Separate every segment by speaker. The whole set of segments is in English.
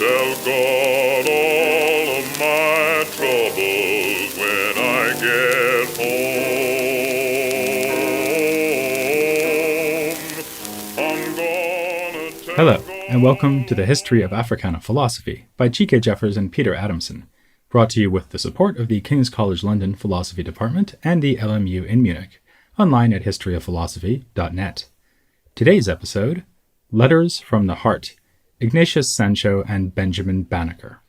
Speaker 1: tell God all of my troubles when I get home. I'm gonna tell
Speaker 2: Hello, and welcome to the History of Africana Philosophy by G.K. Jeffers and Peter Adamson, brought to you with the support of the King's College London Philosophy Department and the LMU in Munich, online at historyofphilosophy.net. Today's episode, Letters from the Heart, Ignatius Sancho and Benjamin Banneker.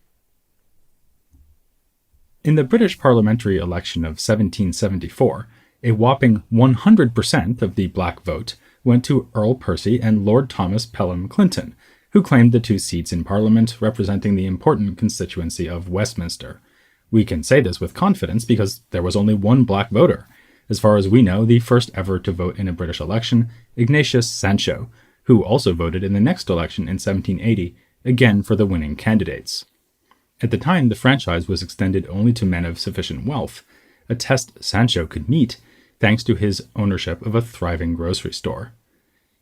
Speaker 2: In the British parliamentary election of 1774, a whopping 100% of the black vote went to Earl Percy and Lord Thomas Pelham Clinton, who claimed the two seats in Parliament representing the important constituency of Westminster. We can say this with confidence because there was only one black voter. As far as we know, the first ever to vote in a British election, Ignatius Sancho, who also voted in the next election in 1780, again for the winning candidates. At the time, the franchise was extended only to men of sufficient wealth, a test Sancho could meet thanks to his ownership of a thriving grocery store.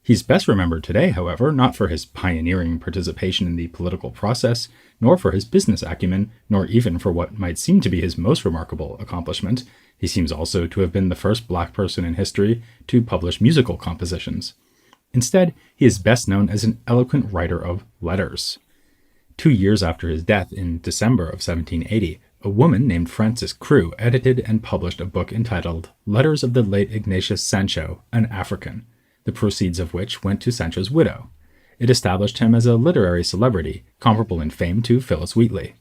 Speaker 2: He's best remembered today, however, not for his pioneering participation in the political process, nor for his business acumen, nor even for what might seem to be his most remarkable accomplishment. He seems also to have been the first black person in history to publish musical compositions. Instead, he is best known as an eloquent writer of letters. 2 years after his death in December of 1780, a woman named Frances Crewe edited and published a book entitled Letters of the Late Ignatius Sancho, an African, the proceeds of which went to Sancho's widow. It established him as a literary celebrity, comparable in fame to Phyllis Wheatley.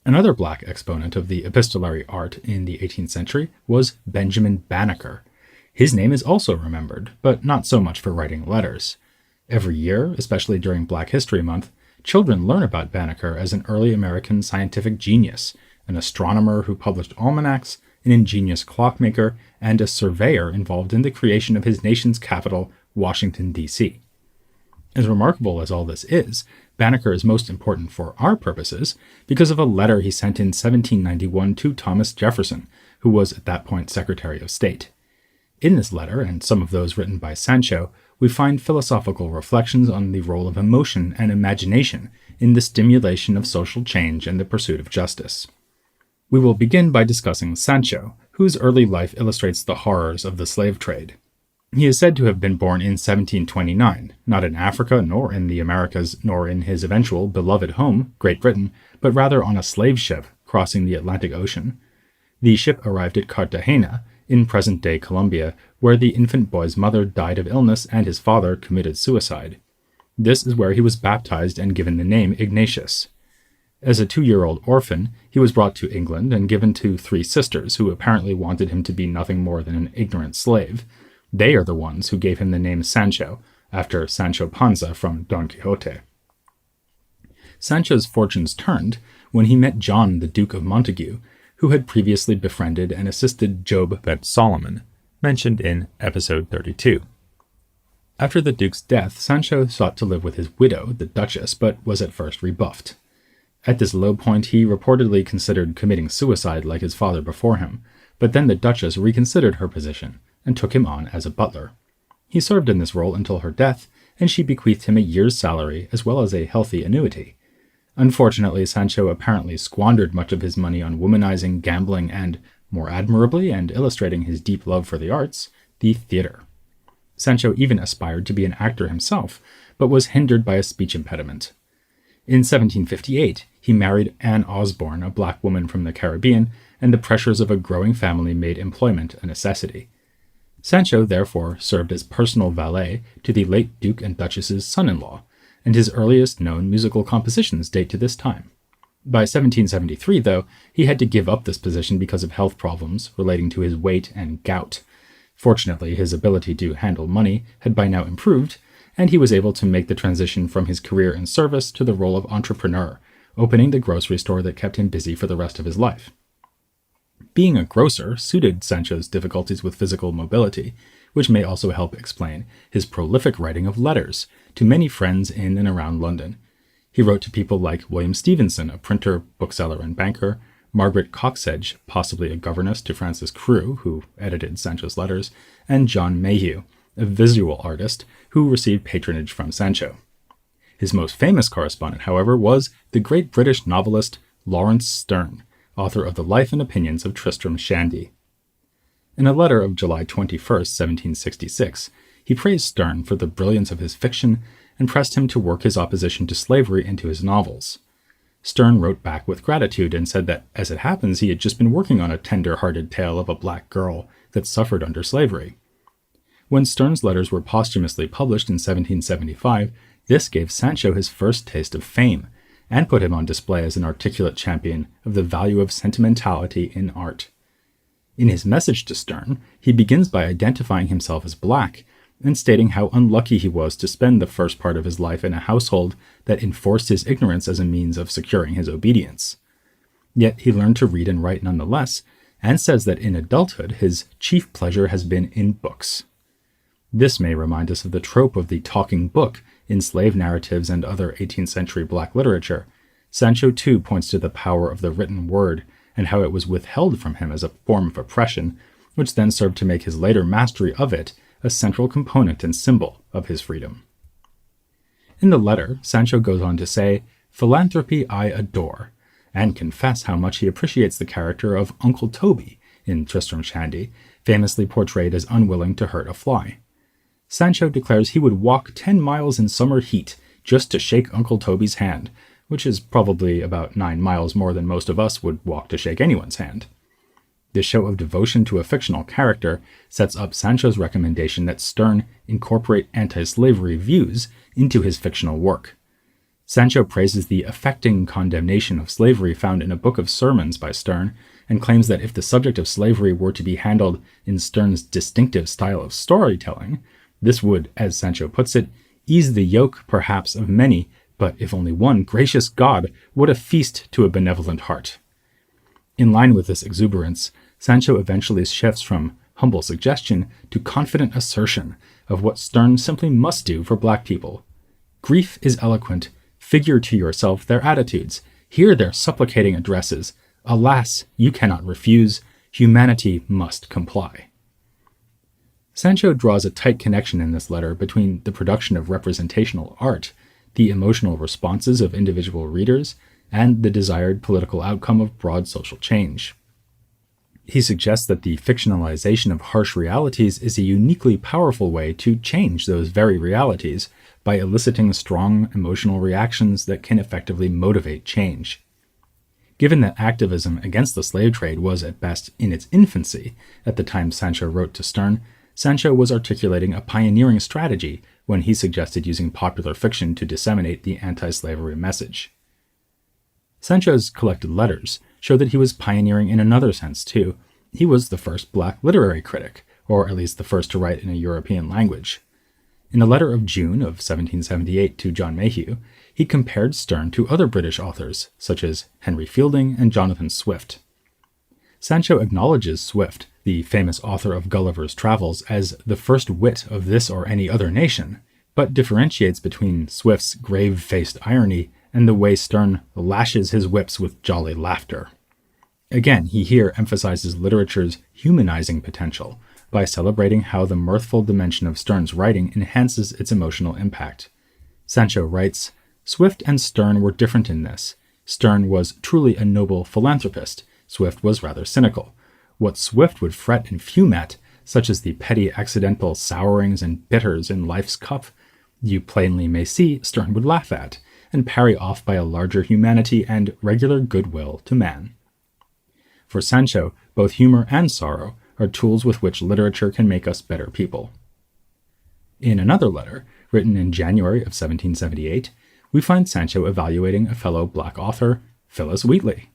Speaker 2: Another black exponent of the epistolary art in the 18th century was Benjamin Banneker. His name is also remembered, but not so much for writing letters. Every year, especially during Black History Month, children learn about Banneker as an early American scientific genius, an astronomer who published almanacs, an ingenious clockmaker, and a surveyor involved in the creation of his nation's capital, Washington, D.C. As remarkable as all this is, Banneker is most important for our purposes because of a letter he sent in 1791 to Thomas Jefferson, who was at that point Secretary of State. In this letter, and some of those written by Sancho, we find philosophical reflections on the role of emotion and imagination in the stimulation of social change and the pursuit of justice. We will begin by discussing Sancho, whose early life illustrates the horrors of the slave trade. He is said to have been born in 1729, not in Africa, nor in the Americas, nor in his eventual beloved home, Great Britain, but rather on a slave ship crossing the Atlantic Ocean. The ship arrived at Cartagena, in present-day Colombia, where the infant boy's mother died of illness and his father committed suicide. This is where he was baptized and given the name Ignatius. As a 2-year-old orphan, he was brought to England and given to 3 sisters who apparently wanted him to be nothing more than an ignorant slave. They are the ones who gave him the name Sancho, after Sancho Panza from Don Quixote. Sancho's fortunes turned when he met John, the Duke of Montague, who had previously befriended and assisted Job ben Solomon, mentioned in episode 32. After the Duke's death, Sancho sought to live with his widow, the Duchess, but was at first rebuffed. At this low point, he reportedly considered committing suicide like his father before him, but then the Duchess reconsidered her position and took him on as a butler. He served in this role until her death, and she bequeathed him a year's salary as well as a healthy annuity. Unfortunately, Sancho apparently squandered much of his money on womanizing, gambling, and, more admirably and illustrating his deep love for the arts, the theater. Sancho even aspired to be an actor himself, but was hindered by a speech impediment. In 1758, he married Anne Osborne, a black woman from the Caribbean, and the pressures of a growing family made employment a necessity. Sancho, therefore, served as personal valet to the late Duke and Duchess's son-in-law, and his earliest known musical compositions date to this time. By 1773, though, he had to give up this position because of health problems relating to his weight and gout. Fortunately, his ability to handle money had by now improved, and he was able to make the transition from his career in service to the role of entrepreneur, opening the grocery store that kept him busy for the rest of his life. Being a grocer suited Sancho's difficulties with physical mobility, which may also help explain his prolific writing of letters to many friends in and around London. He wrote to people like William Stevenson, a printer, bookseller, and banker, Margaret Coxedge, possibly a governess to Frances Crewe, who edited Sancho's letters, and John Mayhew, a visual artist who received patronage from Sancho. His most famous correspondent, however, was the great British novelist Laurence Sterne, author of The Life and Opinions of Tristram Shandy. In a letter of July 21st, 1766, he praised Sterne for the brilliance of his fiction and pressed him to work his opposition to slavery into his novels. Sterne wrote back with gratitude and said that, as it happens, he had just been working on a tender-hearted tale of a black girl that suffered under slavery. When Sterne's letters were posthumously published in 1775, this gave Sancho his first taste of fame, and put him on display as an articulate champion of the value of sentimentality in art. In his message to Sterne, he begins by identifying himself as black, and stating how unlucky he was to spend the first part of his life in a household that enforced his ignorance as a means of securing his obedience. Yet he learned to read and write nonetheless, and says that in adulthood his chief pleasure has been in books. This may remind us of the trope of the talking book in slave narratives and other 18th century black literature. Sancho too points to the power of the written word, and how it was withheld from him as a form of oppression, which then served to make his later mastery of it a central component and symbol of his freedom. In the letter, Sancho goes on to say, "Philanthropy I adore," and confess how much he appreciates the character of Uncle Toby in Tristram Shandy, famously portrayed as unwilling to hurt a fly. Sancho declares he would walk 10 miles in summer heat just to shake Uncle Toby's hand, which is probably about 9 miles more than most of us would walk to shake anyone's hand. This show of devotion to a fictional character sets up Sancho's recommendation that Sterne incorporate anti-slavery views into his fictional work. Sancho praises the affecting condemnation of slavery found in a book of sermons by Sterne, and claims that if the subject of slavery were to be handled in Sterne's distinctive style of storytelling, this would, as Sancho puts it, ease the yoke perhaps of many, but if only one, gracious God, what a feast to a benevolent heart. In line with this exuberance, Sancho eventually shifts from humble suggestion to confident assertion of what Sterne simply must do for black people. Grief is eloquent. Figure to yourself their attitudes. Hear their supplicating addresses. Alas, you cannot refuse. Humanity must comply. Sancho draws a tight connection in this letter between the production of representational art, the emotional responses of individual readers, and the desired political outcome of broad social change. He suggests that the fictionalization of harsh realities is a uniquely powerful way to change those very realities by eliciting strong emotional reactions that can effectively motivate change. Given that activism against the slave trade was at best in its infancy at the time Sancho wrote to Sterne, Sancho was articulating a pioneering strategy when he suggested using popular fiction to disseminate the anti-slavery message. Sancho's collected letters show that he was pioneering in another sense, too. He was the first black literary critic, or at least the first to write in a European language. In a letter of June of 1778 to John Mayhew, he compared Sterne to other British authors, such as Henry Fielding and Jonathan Swift. Sancho acknowledges Swift, the famous author of Gulliver's Travels, as the first wit of this or any other nation, but differentiates between Swift's grave-faced irony and the way Sterne lashes his whips with jolly laughter. Again, he here emphasizes literature's humanizing potential by celebrating how the mirthful dimension of Sterne's writing enhances its emotional impact. Sancho writes, "Swift and Sterne were different in this. Sterne was truly a noble philanthropist. Swift was rather cynical. What Swift would fret and fume at, such as the petty accidental sourings and bitters in life's cup, you plainly may see Sterne would laugh at, and parry off by a larger humanity and regular goodwill to man." For Sancho, both humor and sorrow are tools with which literature can make us better people. In another letter, written in January of 1778, we find Sancho evaluating a fellow black author, Phyllis Wheatley.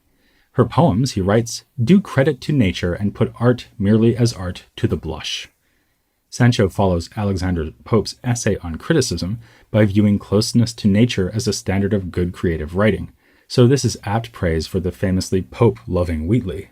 Speaker 2: Her poems, he writes, do credit to nature and put art merely as art to the blush. Sancho follows Alexander Pope's essay on criticism by viewing closeness to nature as a standard of good creative writing, so this is apt praise for the famously Pope-loving Wheatley.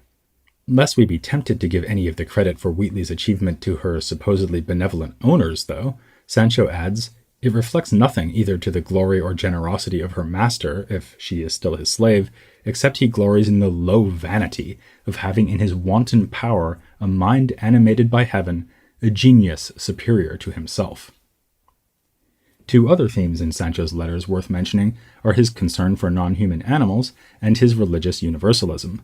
Speaker 2: Lest we be tempted to give any of the credit for Wheatley's achievement to her supposedly benevolent owners, though, Sancho adds, "It reflects nothing either to the glory or generosity of her master, if she is still his slave, except he glories in the low vanity of having in his wanton power a mind animated by heaven, a genius superior to himself." Two other themes in Sancho's letters worth mentioning are his concern for non-human animals and his religious universalism.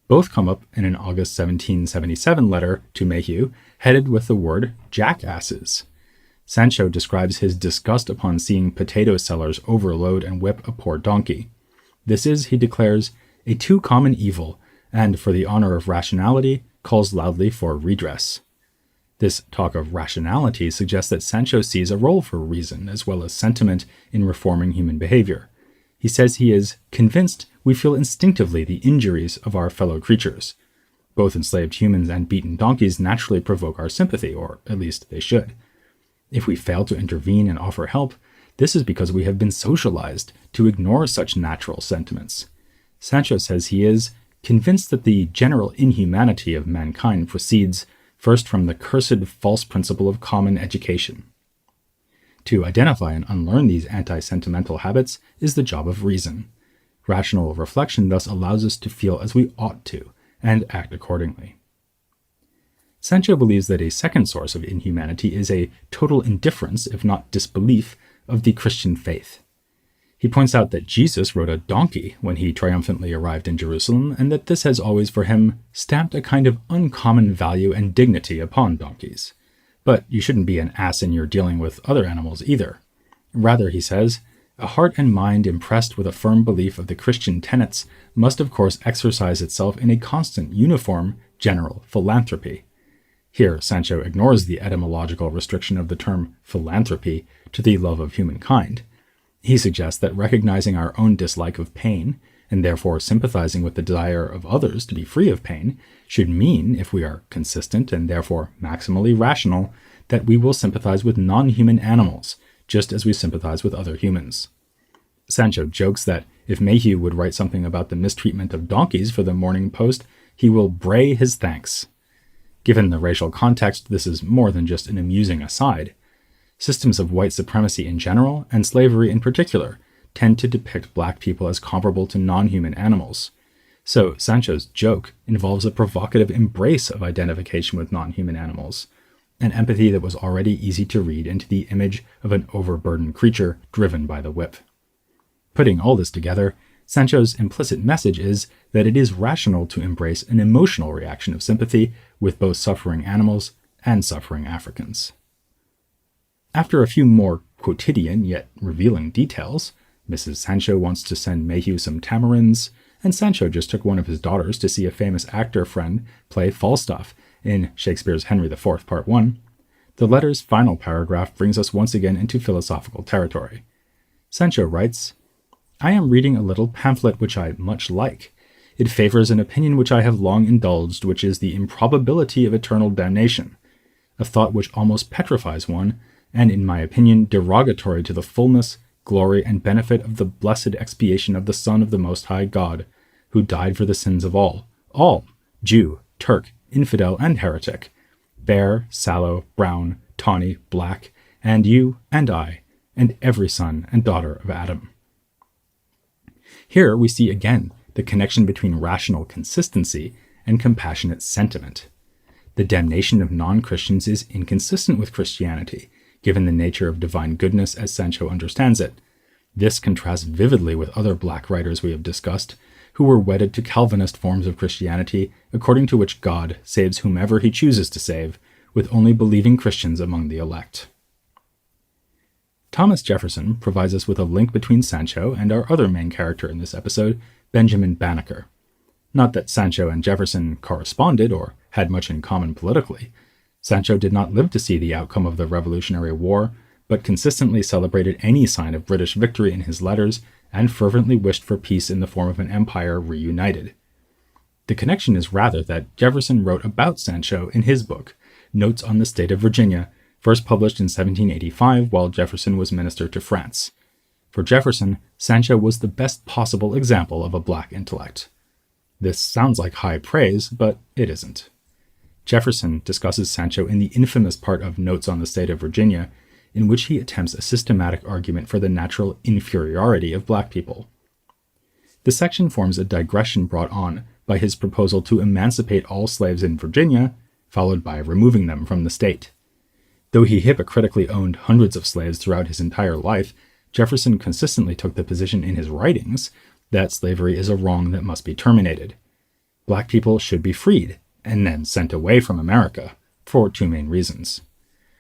Speaker 2: Both come up in an August 1777 letter to Mayhew, headed with the word jackasses. Sancho describes his disgust upon seeing potato sellers overload and whip a poor donkey. This is, he declares, a too common evil, and for the honor of rationality, calls loudly for redress. This talk of rationality suggests that Sancho sees a role for reason as well as sentiment in reforming human behavior. He says he is convinced we feel instinctively the injuries of our fellow creatures. Both enslaved humans and beaten donkeys naturally provoke our sympathy, or at least they should. If we fail to intervene and offer help, this is because we have been socialized to ignore such natural sentiments. Sancho says he is convinced that the general inhumanity of mankind proceeds first from the cursed false principle of common education. To identify and unlearn these anti-sentimental habits is the job of reason. Rational reflection thus allows us to feel as we ought to, and act accordingly. Sancho believes that a second source of inhumanity is a total indifference, if not disbelief, of the Christian faith. He points out that Jesus rode a donkey when he triumphantly arrived in Jerusalem, and that this has always for him stamped a kind of uncommon value and dignity upon donkeys. But you shouldn't be an ass in your dealing with other animals either. Rather, he says, a heart and mind impressed with a firm belief of the Christian tenets must of course exercise itself in a constant, uniform, general philanthropy. Here, Sancho ignores the etymological restriction of the term philanthropy to the love of humankind. He suggests that recognizing our own dislike of pain, and therefore sympathizing with the desire of others to be free of pain, should mean, if we are consistent and therefore maximally rational, that we will sympathize with non-human animals, just as we sympathize with other humans. Sancho jokes that if Mayhew would write something about the mistreatment of donkeys for the Morning Post, he will bray his thanks. Given the racial context, this is more than just an amusing aside. Systems of white supremacy in general, and slavery in particular, tend to depict black people as comparable to non-human animals. So Sancho's joke involves a provocative embrace of identification with non-human animals, an empathy that was already easy to read into the image of an overburdened creature driven by the whip. Putting all this together, Sancho's implicit message is that it is rational to embrace an emotional reaction of sympathy with both suffering animals and suffering Africans. After a few more quotidian yet revealing details, Mrs. Sancho wants to send Mayhew some tamarinds, and Sancho just took one of his daughters to see a famous actor friend play Falstaff in Shakespeare's Henry IV, Part 1, the letter's final paragraph brings us once again into philosophical territory. Sancho writes, I am reading a little pamphlet which I much like. It favors an opinion which I have long indulged, which is the improbability of eternal damnation, a thought which almost petrifies one, and in my opinion derogatory to the fullness, glory, and benefit of the blessed expiation of the Son of the Most High God, who died for the sins of all, Jew, Turk, infidel, and heretic, fair, sallow, brown, tawny, black, and you and I, and every son and daughter of Adam. Here we see again the connection between rational consistency and compassionate sentiment. The damnation of non-Christians is inconsistent with Christianity, given the nature of divine goodness as Sancho understands it. This contrasts vividly with other black writers we have discussed, who were wedded to Calvinist forms of Christianity, according to which God saves whomever he chooses to save, with only believing Christians among the elect. Thomas Jefferson provides us with a link between Sancho and our other main character in this episode, Benjamin Banneker. Not that Sancho and Jefferson corresponded or had much in common politically. Sancho did not live to see the outcome of the Revolutionary War, but consistently celebrated any sign of British victory in his letters and fervently wished for peace in the form of an empire reunited. The connection is rather that Jefferson wrote about Sancho in his book, Notes on the State of Virginia, first published in 1785 while Jefferson was minister to France. For Jefferson, Sancho was the best possible example of a black intellect. This sounds like high praise, but it isn't. Jefferson discusses Sancho in the infamous part of Notes on the State of Virginia, in which he attempts a systematic argument for the natural inferiority of black people. The section forms a digression brought on by his proposal to emancipate all slaves in Virginia, followed by removing them from the state. Though he hypocritically owned hundreds of slaves throughout his entire life, Jefferson consistently took the position in his writings that slavery is a wrong that must be terminated. Black people should be freed, and then sent away from America, for two main reasons.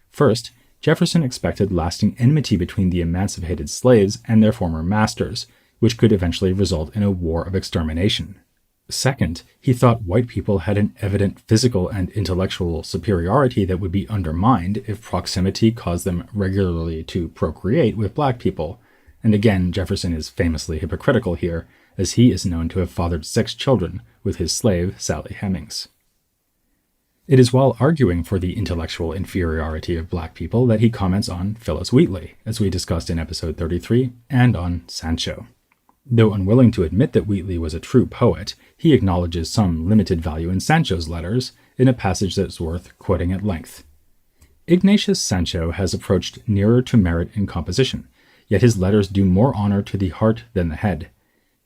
Speaker 2: First, Jefferson expected lasting enmity between the emancipated slaves and their former masters, which could eventually result in a war of extermination. Second, he thought white people had an evident physical and intellectual superiority that would be undermined if proximity caused them regularly to procreate with black people. And again, Jefferson is famously hypocritical here, as he is known to have fathered 6 children with his slave, Sally Hemings. It is while arguing for the intellectual inferiority of black people that he comments on Phillis Wheatley, as we discussed in episode 33, and on Sancho. Though unwilling to admit that Wheatley was a true poet, he acknowledges some limited value in Sancho's letters in a passage that's worth quoting at length. Ignatius Sancho has approached nearer to merit in composition, yet his letters do more honor to the heart than the head.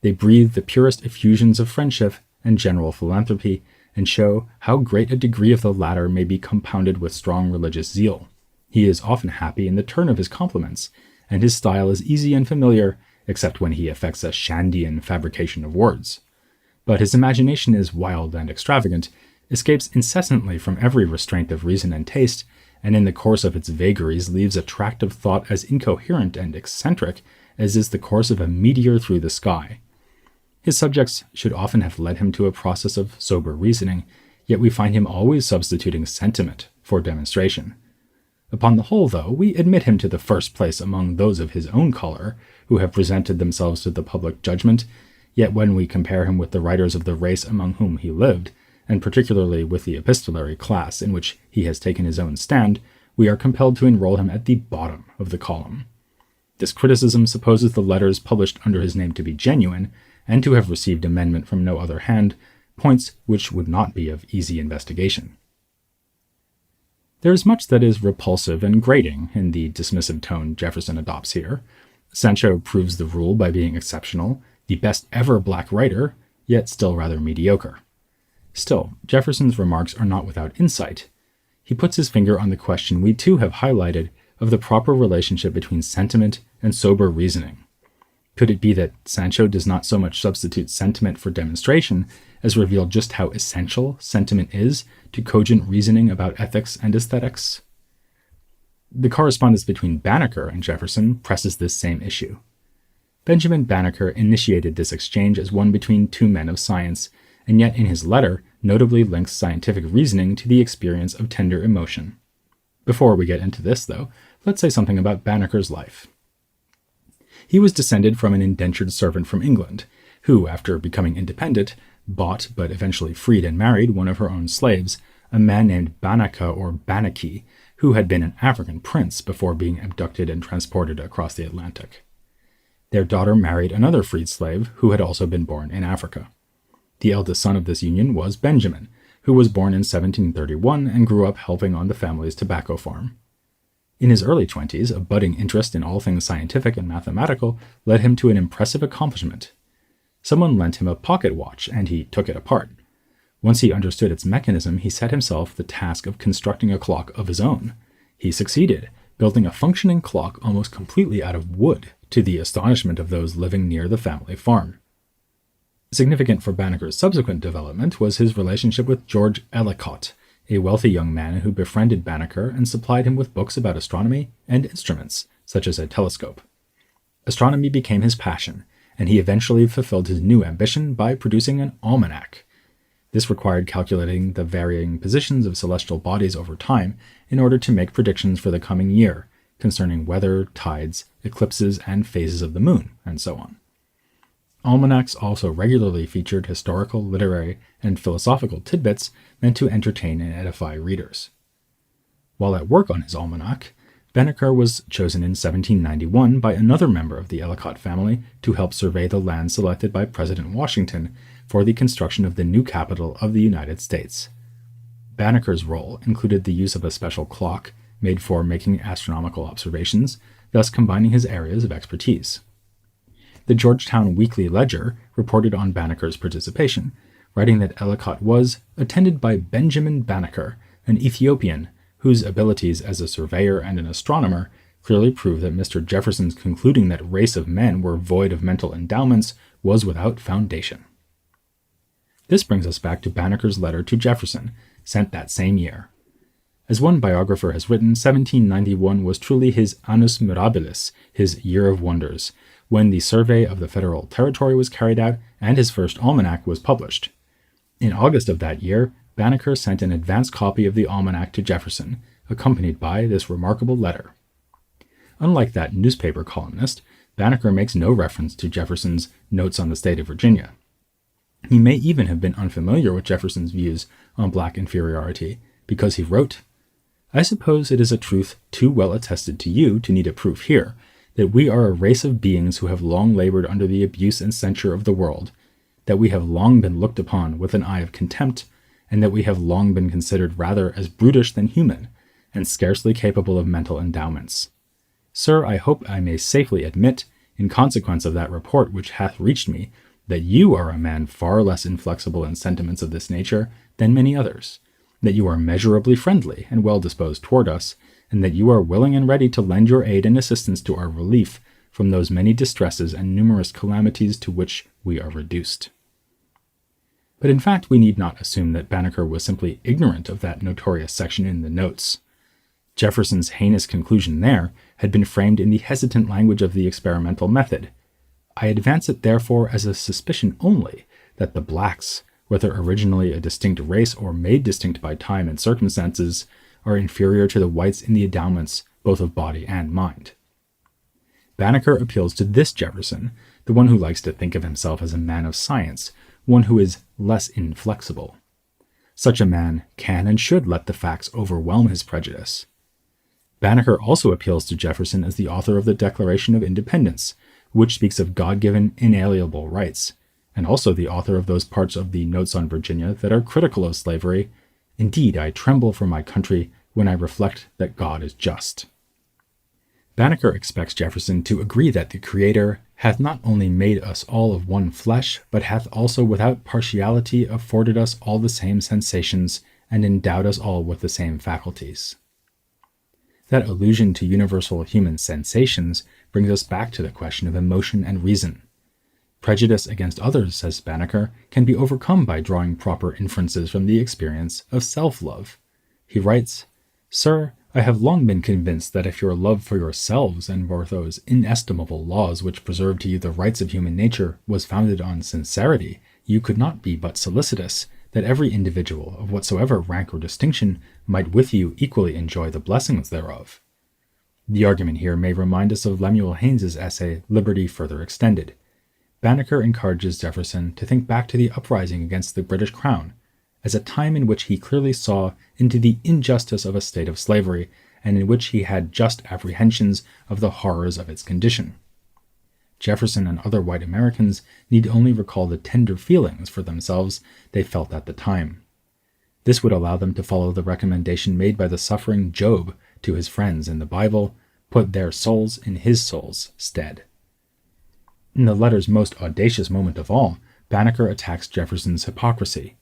Speaker 2: They breathe the purest effusions of friendship and general philanthropy, and show how great a degree of the latter may be compounded with strong religious zeal. He is often happy in the turn of his compliments, and his style is easy and familiar, except when he affects a Shandian fabrication of words. But his imagination is wild and extravagant, escapes incessantly from every restraint of reason and taste, and in the course of its vagaries leaves a tract of thought as incoherent and eccentric as is the course of a meteor through the sky. His subjects should often have led him to a process of sober reasoning, yet we find him always substituting sentiment for demonstration. Upon the whole, though, we admit him to the first place among those of his own color who have presented themselves to the public judgment, yet when we compare him with the writers of the race among whom he lived, and particularly with the epistolary class in which he has taken his own stand, we are compelled to enroll him at the bottom of the column. This criticism supposes the letters published under his name to be genuine, and to have received amendment from no other hand, points which would not be of easy investigation. There is much that is repulsive and grating in the dismissive tone Jefferson adopts here. Sancho proves the rule by being exceptional, the best ever black writer, yet still rather mediocre. Still, Jefferson's remarks are not without insight. He puts his finger on the question we too have highlighted of the proper relationship between sentiment and sober reasoning. Could it be that Sancho does not so much substitute sentiment for demonstration as reveal just how essential sentiment is to cogent reasoning about ethics and aesthetics? The correspondence between Banneker and Jefferson presses this same issue. Benjamin Banneker initiated this exchange as one between two men of science, and yet in his letter notably links scientific reasoning to the experience of tender emotion. Before we get into this, though, let's say something about Banneker's life. He was descended from an indentured servant from England, who, after becoming independent, bought but eventually freed and married one of her own slaves, a man named Banneker or Banneker, who had been an African prince before being abducted and transported across the Atlantic. Their daughter married another freed slave who had also been born in Africa. The eldest son of this union was Benjamin, who was born in 1731 and grew up helping on the family's tobacco farm. In his early 20s, a budding interest in all things scientific and mathematical led him to an impressive accomplishment. Someone lent him a pocket watch, and he took it apart. Once he understood its mechanism, he set himself the task of constructing a clock of his own. He succeeded, building a functioning clock almost completely out of wood, to the astonishment of those living near the family farm. Significant for Banneker's subsequent development was his relationship with George Ellicott, a wealthy young man who befriended Banneker and supplied him with books about astronomy and instruments, such as a telescope. Astronomy became his passion, and he eventually fulfilled his new ambition by producing an almanac. This required calculating the varying positions of celestial bodies over time in order to make predictions for the coming year concerning weather, tides, eclipses, and phases of the moon, and so on. Almanacs also regularly featured historical, literary, and philosophical tidbits meant to entertain and edify readers. While at work on his almanac, Banneker was chosen in 1791 by another member of the Ellicott family to help survey the land selected by President Washington for the construction of the new capital of the United States. Banneker's role included the use of a special clock made for making astronomical observations, thus combining his areas of expertise. The Georgetown Weekly Ledger reported on Banneker's participation, writing that Ellicott was attended by Benjamin Banneker, an Ethiopian, whose abilities as a surveyor and an astronomer clearly prove that Mr. Jefferson's concluding that race of men were void of mental endowments was without foundation. This brings us back to Banneker's letter to Jefferson, sent that same year. As one biographer has written, 1791 was truly his annus mirabilis, his year of wonders, when the survey of the federal territory was carried out and his first almanac was published. In August of that year, Banneker sent an advance copy of the almanac to Jefferson, accompanied by this remarkable letter. Unlike that newspaper columnist, Banneker makes no reference to Jefferson's Notes on the State of Virginia. He may even have been unfamiliar with Jefferson's views on black inferiority, because he wrote, "I suppose it is a truth too well attested to you to need a proof here, that we are a race of beings who have long labored under the abuse and censure of the world, that we have long been looked upon with an eye of contempt, and that we have long been considered rather as brutish than human, and scarcely capable of mental endowments. Sir, I hope I may safely admit, in consequence of that report which hath reached me, that you are a man far less inflexible in sentiments of this nature than many others, that you are measurably friendly and well disposed toward us, and that you are willing and ready to lend your aid and assistance to our relief from those many distresses and numerous calamities to which we are reduced." But in fact, we need not assume that Banneker was simply ignorant of that notorious section in the Notes. Jefferson's heinous conclusion there had been framed in the hesitant language of the experimental method. "I advance it therefore as a suspicion only that the blacks, whether originally a distinct race or made distinct by time and circumstances, are inferior to the whites in the endowments both of body and mind." Banneker appeals to this Jefferson, the one who likes to think of himself as a man of science, one who is less inflexible. Such a man can and should let the facts overwhelm his prejudice. Banneker also appeals to Jefferson as the author of the Declaration of Independence, which speaks of God-given inalienable rights, and also the author of those parts of the Notes on Virginia that are critical of slavery. "Indeed, I tremble for my country when I reflect that God is just." Banneker expects Jefferson to agree that the Creator hath not only made us all of one flesh, but hath also without partiality afforded us all the same sensations, and endowed us all with the same faculties. That allusion to universal human sensations brings us back to the question of emotion and reason. Prejudice against others, says Banneker, can be overcome by drawing proper inferences from the experience of self-love. He writes, "Sir, I have long been convinced that if your love for yourselves and for those inestimable laws which preserve to you the rights of human nature was founded on sincerity, you could not be but solicitous that every individual of whatsoever rank or distinction might with you equally enjoy the blessings thereof." The argument here may remind us of Lemuel Haynes's essay, Liberty Further Extended. Banneker encourages Jefferson to think back to the uprising against the British Crown as a time in which he clearly saw into the injustice of a state of slavery, and in which he had just apprehensions of the horrors of its condition. Jefferson and other white Americans need only recall the tender feelings for themselves they felt at the time. This would allow them to follow the recommendation made by the suffering Job to his friends in the Bible, put their souls in his soul's stead. In the letter's most audacious moment of all, Banneker attacks Jefferson's hypocrisy.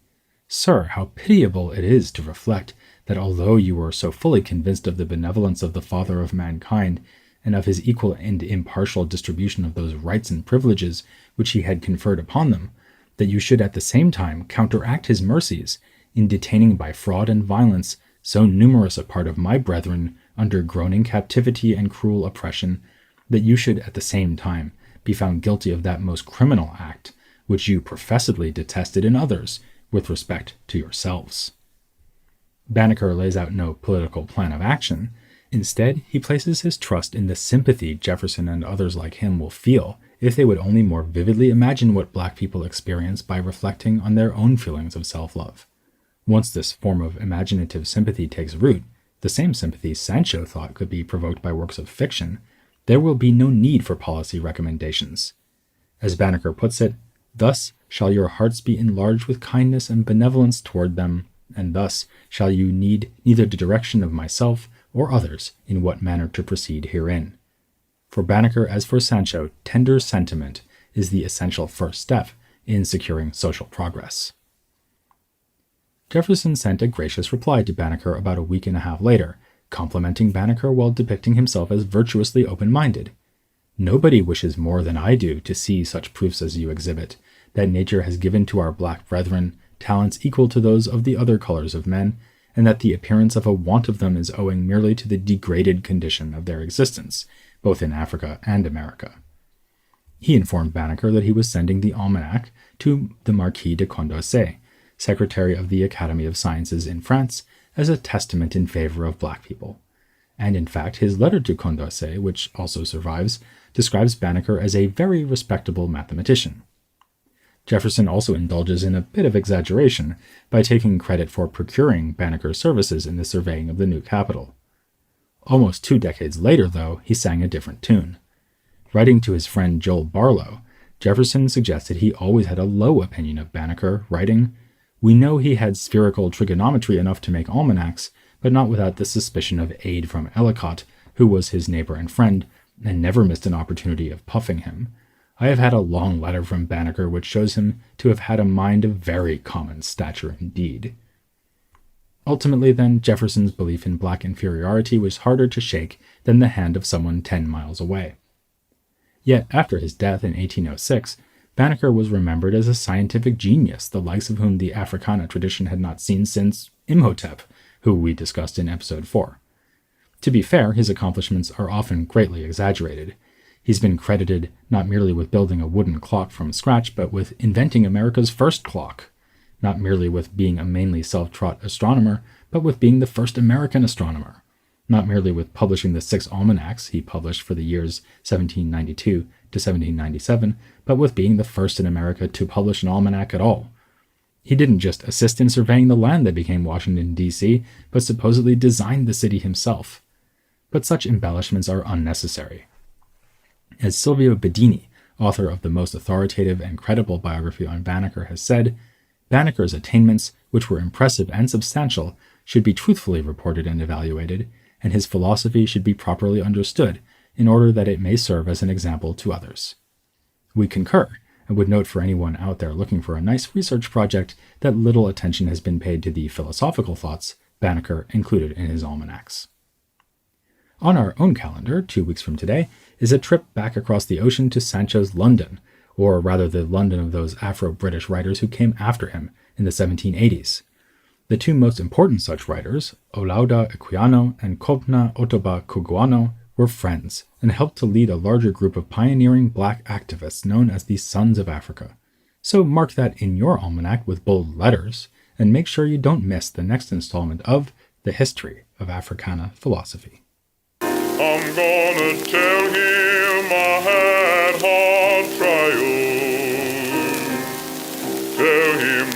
Speaker 2: "Sir, how pitiable it is to reflect that although you were so fully convinced of the benevolence of the Father of mankind, and of his equal and impartial distribution of those rights and privileges which he had conferred upon them, that you should at the same time counteract his mercies in detaining by fraud and violence so numerous a part of my brethren under groaning captivity and cruel oppression, that you should at the same time be found guilty of that most criminal act which you professedly detested in others with respect to yourselves." Banneker lays out no political plan of action. Instead, he places his trust in the sympathy Jefferson and others like him will feel if they would only more vividly imagine what black people experience by reflecting on their own feelings of self-love. Once this form of imaginative sympathy takes root, the same sympathy Sancho thought could be provoked by works of fiction, there will be no need for policy recommendations. As Banneker puts it, "Thus shall your hearts be enlarged with kindness and benevolence toward them, and thus shall you need neither the direction of myself or others in what manner to proceed herein." For Banneker, as for Sancho, tender sentiment is the essential first step in securing social progress. Jefferson sent a gracious reply to Banneker about a week and a half later, complimenting Banneker while depicting himself as virtuously open-minded. "Nobody wishes more than I do to see such proofs as you exhibit, that nature has given to our black brethren talents equal to those of the other colors of men, and that the appearance of a want of them is owing merely to the degraded condition of their existence, both in Africa and America." He informed Banneker that he was sending the almanac to the Marquis de Condorcet, Secretary of the Academy of Sciences in France, as a testament in favor of black people. And in fact, his letter to Condorcet, which also survives, describes Banneker as a very respectable mathematician. Jefferson also indulges in a bit of exaggeration by taking credit for procuring Banneker's services in the surveying of the new capital. Almost 2 decades later, though, he sang a different tune. Writing to his friend Joel Barlow, Jefferson suggested he always had a low opinion of Banneker, writing, "We know he had spherical trigonometry enough to make almanacs, but not without the suspicion of aid from Ellicott, who was his neighbor and friend, and never missed an opportunity of puffing him. I have had a long letter from Banneker which shows him to have had a mind of very common stature indeed." Ultimately, then, Jefferson's belief in black inferiority was harder to shake than the hand of someone 10 miles away. Yet, after his death in 1806, Banneker was remembered as a scientific genius, the likes of whom the Africana tradition had not seen since Imhotep, who we discussed in episode 4. To be fair, his accomplishments are often greatly exaggerated. He's been credited not merely with building a wooden clock from scratch, but with inventing America's first clock. Not merely with being a mainly self-taught astronomer, but with being the first American astronomer. Not merely with publishing the 6 almanacs he published for the years 1792 to 1797, but with being the first in America to publish an almanac at all. He didn't just assist in surveying the land that became Washington, D.C., but supposedly designed the city himself. But such embellishments are unnecessary. As Silvio Bedini, author of the most authoritative and credible biography on Banneker, has said, Banneker's attainments, which were impressive and substantial, should be truthfully reported and evaluated, and his philosophy should be properly understood, in order that it may serve as an example to others. We concur, and would note for anyone out there looking for a nice research project that little attention has been paid to the philosophical thoughts Banneker included in his almanacs. On our own calendar, 2 weeks from today, is a trip back across the ocean to Sancho's London, or rather the London of those Afro-British writers who came after him in the 1780s. The 2 most important such writers, Olaudah Equiano and Kobna Ottobah Cugoano, were friends and helped to lead a larger group of pioneering black activists known as the Sons of Africa. So mark that in your almanac with bold letters, and make sure you don't miss the next installment of The History of Africana Philosophy.
Speaker 1: I'm gonna tell him I had hard trials. Tell him